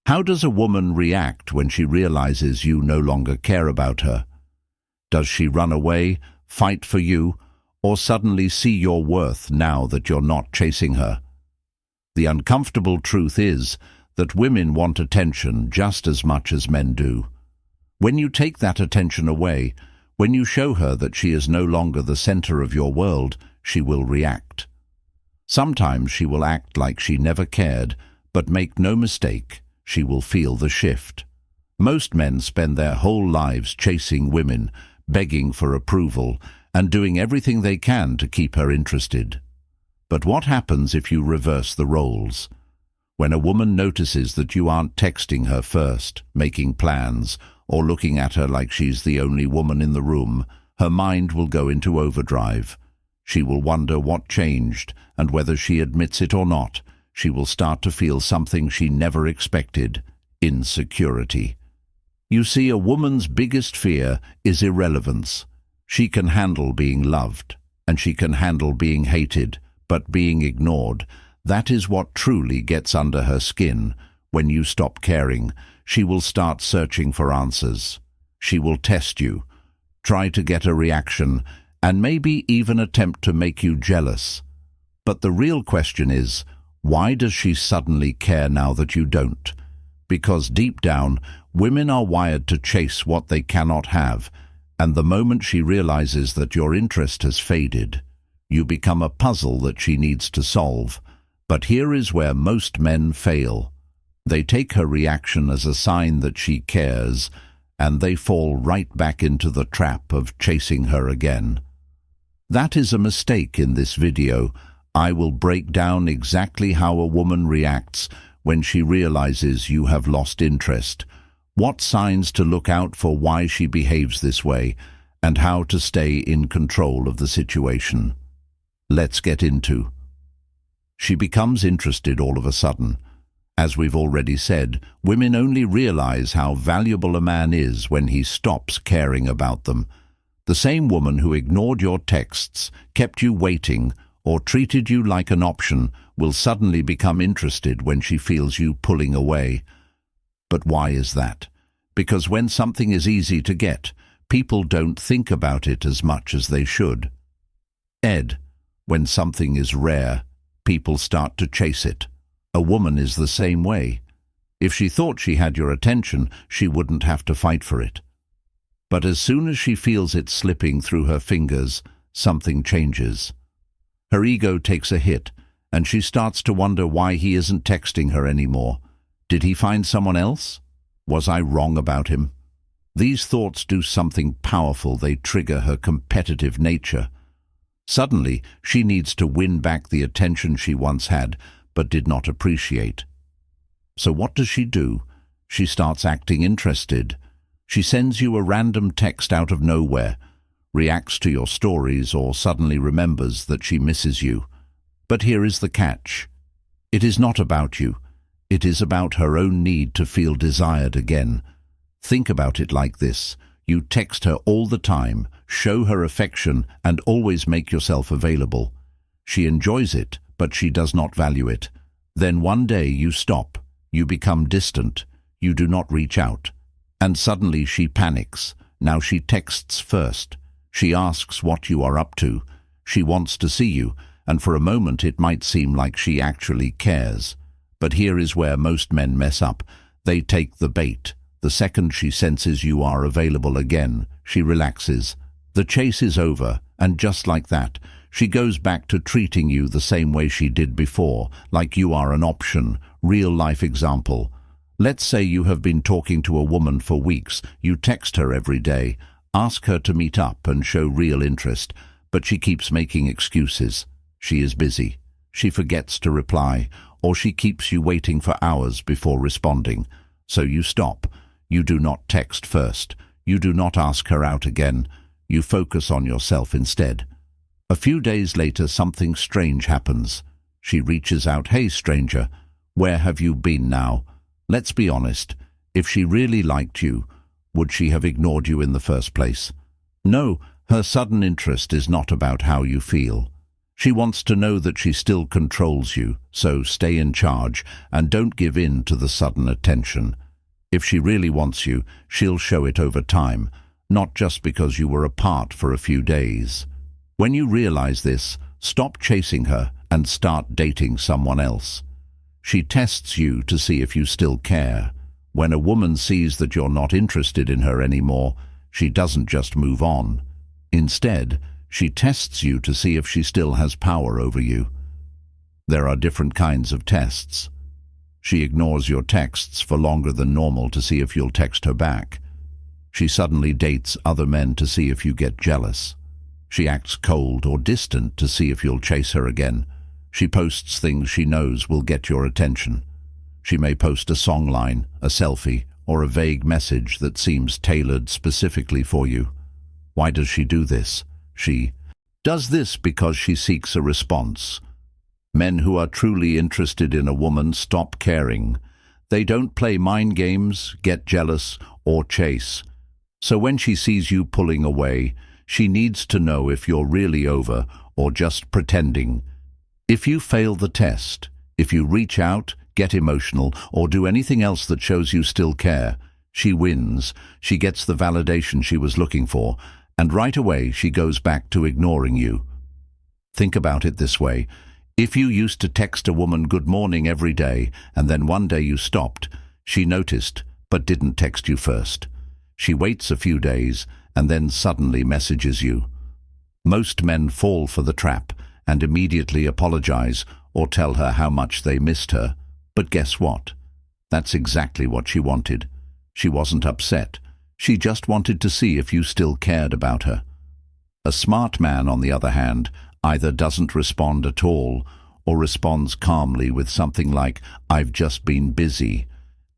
How does a woman react when she realizes you no longer care about her? Does she run away, fight for you, or suddenly see your worth now that you're not chasing her? The uncomfortable truth is that women want attention just as much as men do. When you take that attention away, when you show her that she is no longer the center of your world, she will react. Sometimes she will act like she never cared, but make no mistake, she will feel the shift. Most men spend their whole lives chasing women, begging for approval, and doing everything they can to keep her interested. But what happens if you reverse the roles? When a woman notices that you aren't texting her first, making plans, or looking at her like she's the only woman in the room, her mind will go into overdrive. She will wonder what changed, and whether she admits it or not, she will start to feel something she never expected: insecurity. You see, a woman's biggest fear is irrelevance. She can handle being loved, and she can handle being hated, but being ignored, that is what truly gets under her skin. When you stop caring, she will start searching for answers. She will test you, try to get a reaction, and maybe even attempt to make you jealous. But the real question is, why does she suddenly care now that you don't? Because deep down, women are wired to chase what they cannot have, and the moment she realizes that your interest has faded, you become a puzzle that she needs to solve. But here is where most men fail. They take her reaction as a sign that she cares, and they fall right back into the trap of chasing her again. That is a mistake. In this video, I will break down exactly how a woman reacts when she realizes you have lost interest, what signs to look out for, why she behaves this way, and how to stay in control of the situation. Let's get into. She becomes interested all of a sudden. As we've already said, women only realize how valuable a man is when he stops caring about them. The same woman who ignored your texts, kept you waiting, or treated you like an option will suddenly become interested when she feels you pulling away. But why is that? Because when something is easy to get, people don't think about it as much as they should. When something is rare, people start to chase it. A woman is the same way. If she thought she had your attention, she wouldn't have to fight for it. But as soon as she feels it slipping through her fingers, something changes. Her ego takes a hit, and she starts to wonder why he isn't texting her anymore. Did he find someone else? Was I wrong about him? These thoughts do something powerful. They trigger her competitive nature. Suddenly, she needs to win back the attention she once had, but did not appreciate. So what does she do? She starts acting interested. She sends you a random text out of nowhere, reacts to your stories, or suddenly remembers that she misses you. But here is the catch. It is not about you. It is about her own need to feel desired again. Think about it like this. You text her all the time, show her affection, and always make yourself available. She enjoys it, but she does not value it. Then one day you stop. You become distant. You do not reach out. And suddenly she panics. Now she texts first. She asks what you are up to. She wants to see you, and for a moment it might seem like she actually cares. But here is where most men mess up. They take the bait. The second she senses you are available again, she relaxes. The chase is over, and just like that, she goes back to treating you the same way she did before, like you are an option. Real-life example. Let's say you have been talking to a woman for weeks. You text her every day, ask her to meet up and show real interest, but she keeps making excuses. She is busy. She forgets to reply, or she keeps you waiting for hours before responding. So you stop. You do not text first. You do not ask her out again. You focus on yourself instead. A few days later, something strange happens. She reaches out. Hey, stranger, where have you been now? Let's be honest. If she really liked you, would she have ignored you in the first place? No, her sudden interest is not about how you feel. She wants to know that she still controls you, so stay in charge and don't give in to the sudden attention. If she really wants you, she'll show it over time, not just because you were apart for a few days. When you realize this, stop chasing her and start dating someone else. She tests you to see if you still care. When a woman sees that you're not interested in her anymore, she doesn't just move on. Instead, she tests you to see if she still has power over you. There are different kinds of tests. She ignores your texts for longer than normal to see if you'll text her back. She suddenly dates other men to see if you get jealous. She acts cold or distant to see if you'll chase her again. She posts things she knows will get your attention. She may post a songline, a selfie, or a vague message that seems tailored specifically for you. Why does she do this? She does this because she seeks a response. Men who are truly interested in a woman stop caring. They don't play mind games, get jealous, or chase. So when she sees you pulling away, she needs to know if you're really over or just pretending. If you fail the test, if you reach out, get emotional, or do anything else that shows you still care, she wins. She gets the validation she was looking for, and right away she goes back to ignoring you. Think about it this way. If you used to text a woman good morning every day, and then one day you stopped, she noticed, but didn't text you first. She waits a few days, and then suddenly messages you. Most men fall for the trap, and immediately apologize, or tell her how much they missed her. But guess what? That's exactly what she wanted. She wasn't upset. She just wanted to see if you still cared about her. A smart man, on the other hand, either doesn't respond at all or responds calmly with something like, "I've just been busy."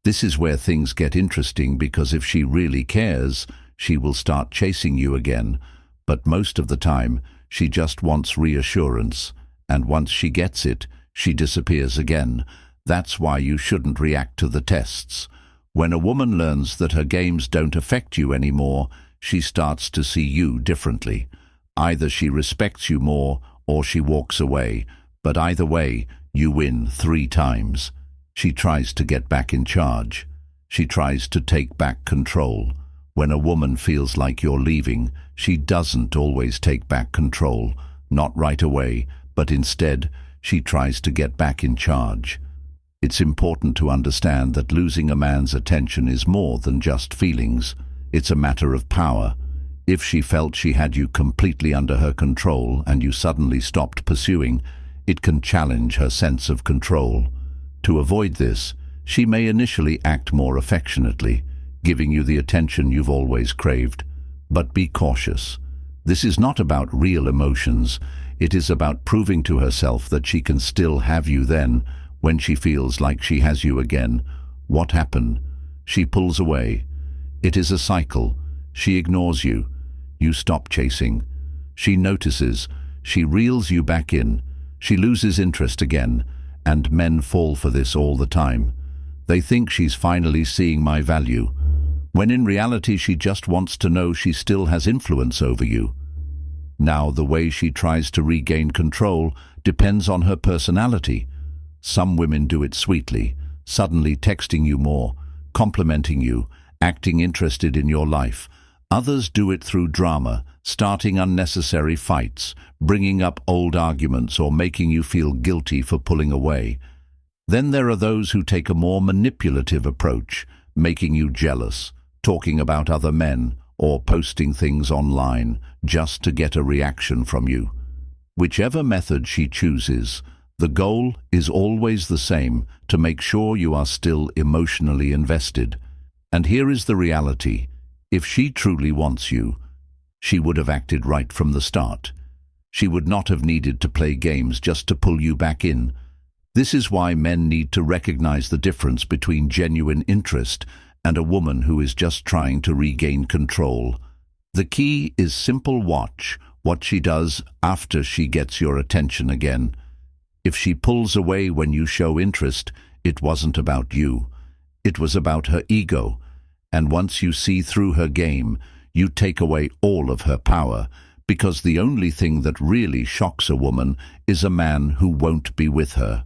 This is where things get interesting, because if she really cares, she will start chasing you again. But most of the time, she just wants reassurance, and once she gets it, she disappears again. That's why you shouldn't react to the tests. When a woman learns that her games don't affect you anymore, she starts to see you differently. Either she respects you more or she walks away, but either way, you win 3 times. She tries to get back in charge. She tries to take back control. When a woman feels like you're leaving, she doesn't always take back control, not right away, but instead, she tries to get back in charge. It's important to understand that losing a man's attention is more than just feelings. It's a matter of power. If she felt she had you completely under her control and you suddenly stopped pursuing, it can challenge her sense of control. To avoid this, she may initially act more affectionately, giving you the attention you've always craved. But be cautious. This is not about real emotions. It is about proving to herself that she can still have you then, when she feels like she has you again. What happened? She pulls away. It is a cycle. She ignores you. You stop chasing. She notices. She reels you back in. She loses interest again, and men fall for this all the time. They think she's finally seeing my value, when in reality she just wants to know she still has influence over you. Now, the way she tries to regain control depends on her personality. Some women do it sweetly, suddenly texting you more, complimenting you, acting interested in your life. Others do it through drama, starting unnecessary fights, bringing up old arguments, or making you feel guilty for pulling away. Then there are those who take a more manipulative approach, making you jealous, talking about other men, or posting things online just to get a reaction from you. Whichever method she chooses, the goal is always the same: to make sure you are still emotionally invested. And here is the reality. If she truly wants you, she would have acted right from the start. She would not have needed to play games just to pull you back in. This is why men need to recognize the difference between genuine interest and a woman who is just trying to regain control. The key is simple: watch what she does after she gets your attention again. If she pulls away when you show interest, it wasn't about you. It was about her ego. And once you see through her game, you take away all of her power, Because the only thing that really shocks a woman is a man who won't be with her.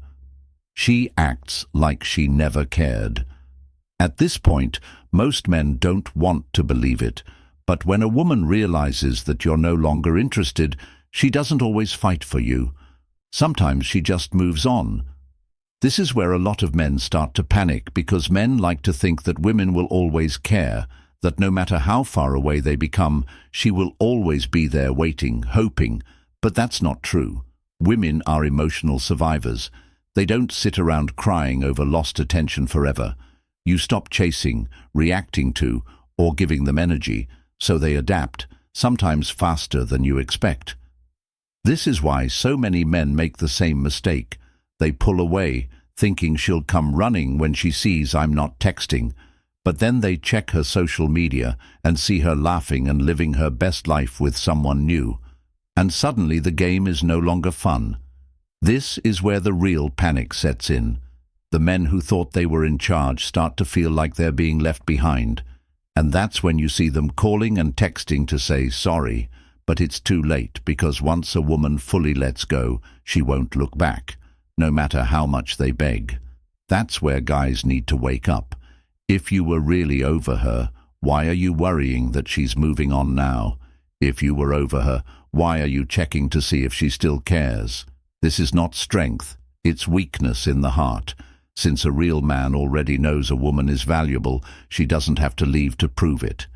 She acts like she never cared. At this point, most men don't want to believe it, but when a woman realizes that you're no longer interested, she doesn't always fight for you. Sometimes she just moves on. This is where a lot of men start to panic, because men like to think that women will always care, that no matter how far away they become, she will always be there waiting, hoping. But that's not true. Women are emotional survivors. They don't sit around crying over lost attention forever. You stop chasing, reacting to, or giving them energy, so they adapt, sometimes faster than you expect. This is why so many men make the same mistake. They pull away, thinking she'll come running when she sees I'm not texting. But then they check her social media and see her laughing and living her best life with someone new. And suddenly the game is no longer fun. This is where the real panic sets in. The men who thought they were in charge start to feel like they're being left behind. And that's when you see them calling and texting to say sorry. But it's too late, because once a woman fully lets go, she won't look back, no matter how much they beg. That's where guys need to wake up. If you were really over her, why are you worrying that she's moving on now? If you were over her, why are you checking to see if she still cares? This is not strength, it's weakness in the heart. Since a real man already knows a woman is valuable, she doesn't have to leave to prove it.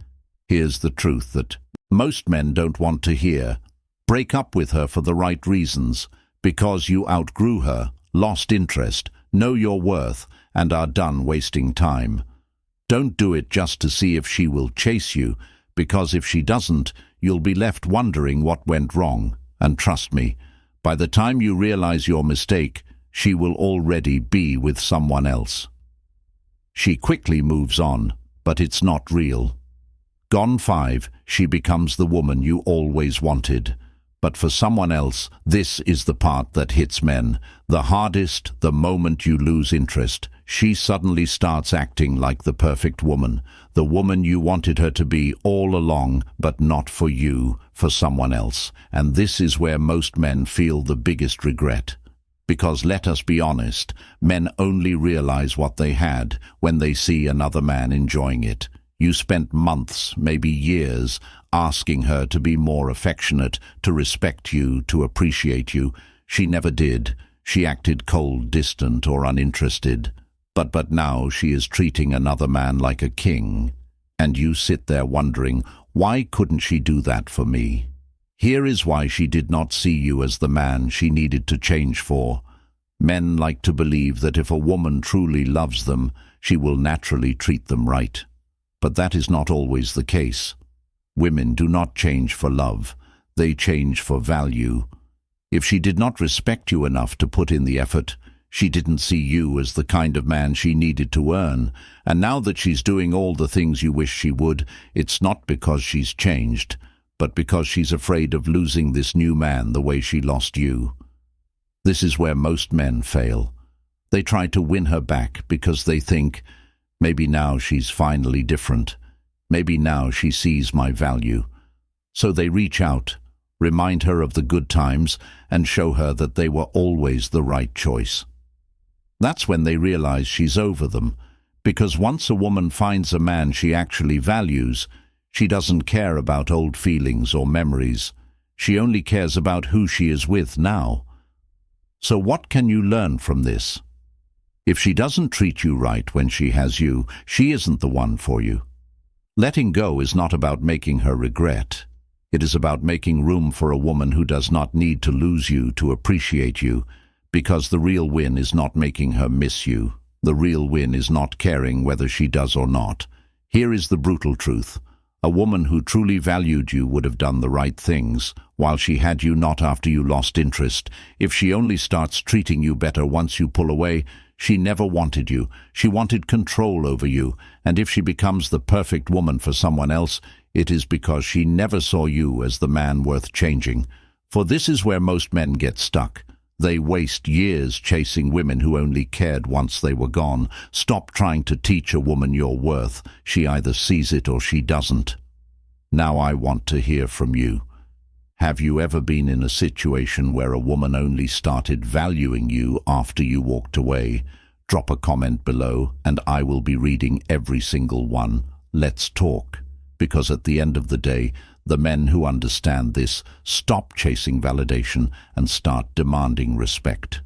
Here's the truth that most men don't want to hear. Break up with her for the right reasons, because you outgrew her, lost interest, know your worth, and are done wasting time. Don't do it just to see if she will chase you, because if she doesn't, you'll be left wondering what went wrong. And trust me, by the time you realize your mistake, she will already be with someone else. She quickly moves on, but it's not real. Gone 5, she becomes the woman you always wanted. But for someone else, this is the part that hits men. The hardest, the moment you lose interest. She suddenly starts acting like the perfect woman, the woman you wanted her to be all along, but not for you, for someone else. And this is where most men feel the biggest regret. Because let us be honest, men only realize what they had when they see another man enjoying it. You spent months, maybe years, asking her to be more affectionate, to respect you, to appreciate you. She never did. She acted cold, distant, or uninterested. But now she is treating another man like a king. And you sit there wondering, why couldn't she do that for me? Here is why she did not see you as the man she needed to change for. Men like to believe that if a woman truly loves them, she will naturally treat them right. But that is not always the case. Women do not change for love. They change for value. If she did not respect you enough to put in the effort, she didn't see you as the kind of man she needed to earn. And now that she's doing all the things you wish she would, it's not because she's changed, but because she's afraid of losing this new man the way she lost you. This is where most men fail. They try to win her back because they think, maybe now she's finally different. Maybe now she sees my value. So they reach out, remind her of the good times, and show her that they were always the right choice. That's when they realize she's over them, because once a woman finds a man she actually values, she doesn't care about old feelings or memories. She only cares about who she is with now. So what can you learn from this? If she doesn't treat you right when she has you, she isn't the one for you. Letting go is not about making her regret. It is about making room for a woman who does not need to lose you to appreciate you, because the real win is not making her miss you. The real win is not caring whether she does or not. Here is the brutal truth. A woman who truly valued you would have done the right things, while she had you, not after you lost interest. If she only starts treating you better once you pull away, she never wanted you. She wanted control over you. And if she becomes the perfect woman for someone else, it is because she never saw you as the man worth changing. For this is where most men get stuck. They waste years chasing women who only cared once they were gone. Stop trying to teach a woman your worth. She either sees it or she doesn't. Now I want to hear from you. Have you ever been in a situation where a woman only started valuing you after you walked away? Drop a comment below and I will be reading every single one. Let's talk. Because at the end of the day, the men who understand this stop chasing validation and start demanding respect.